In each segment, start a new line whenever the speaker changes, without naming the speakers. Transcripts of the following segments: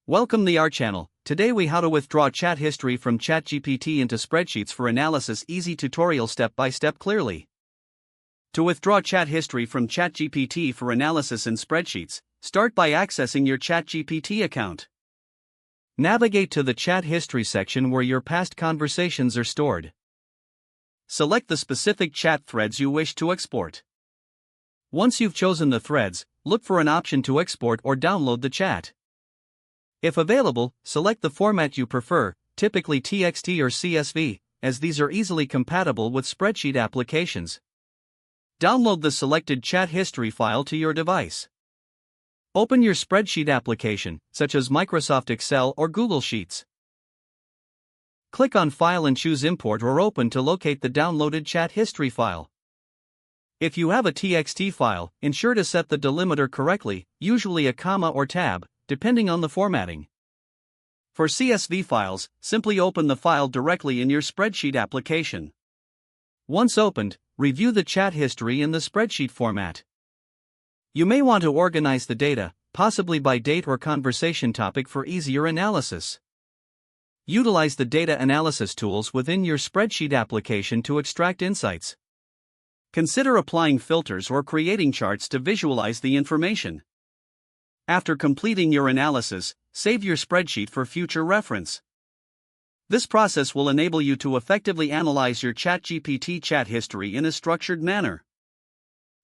Welcome to our channel. Today we how to withdraw chat history from ChatGPT into spreadsheets for analysis. Easy tutorial step by step clearly. To withdraw chat history from ChatGPT for analysis in spreadsheets, start by accessing your ChatGPT account. Navigate to the chat history section where your past conversations are stored. Select the specific chat threads you wish to export. Once you've chosen the threads, look for an option to export or download the chat. If available, select the format you prefer, typically TXT or CSV, as these are easily compatible with spreadsheet applications. Download the selected chat history file to your device. Open your spreadsheet application, such as Microsoft Excel or Google Sheets. Click on File and choose Import or Open to locate the downloaded chat history file. If you have a TXT file, ensure to set the delimiter correctly, usually a comma or tab, depending on the formatting. For CSV files, simply open the file directly in your spreadsheet application. Once opened, review the chat history in the spreadsheet format. You may want to organize the data, possibly by date or conversation topic for easier analysis. Utilize the data analysis tools within your spreadsheet application to extract insights. Consider applying filters or creating charts to visualize the information. After completing your analysis, save your spreadsheet for future reference. This process will enable you to effectively analyze your ChatGPT chat history in a structured manner.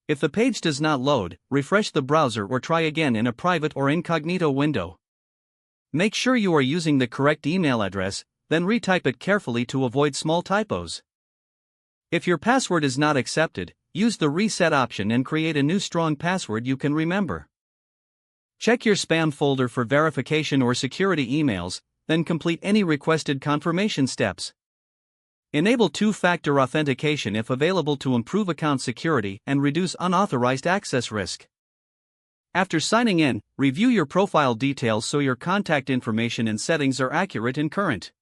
If the page does not load, refresh the browser or try again in a private or incognito window. Make sure you are using the correct email address, then retype it carefully to avoid small typos. If your password is not accepted, use the reset option and create a new strong password you can remember. Check your spam folder for verification or security emails, then complete any requested confirmation steps. Enable two-factor authentication if available to improve account security and reduce unauthorized access risk. After signing in, review your profile details so your contact information and settings are accurate and current.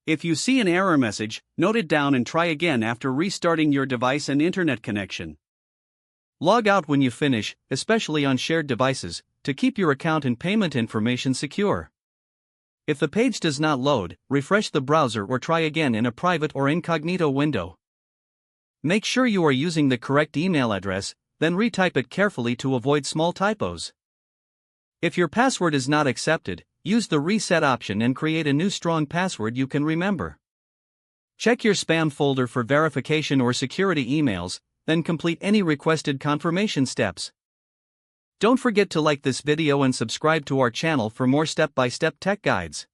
If you see an error message, note it down and try again after restarting your device and internet connection. Log out when you finish, especially on shared devices, to keep your account and payment information secure. If the page does not load, refresh the browser or try again in a private or incognito window. Make sure you are using the correct email address, then retype it carefully to avoid small typos. If your password is not accepted, use the reset option and create a new strong password you can remember. Check your spam folder for verification or security emails, then complete any requested confirmation steps. Don't forget to like this video and subscribe to our channel for more step-by-step tech guides.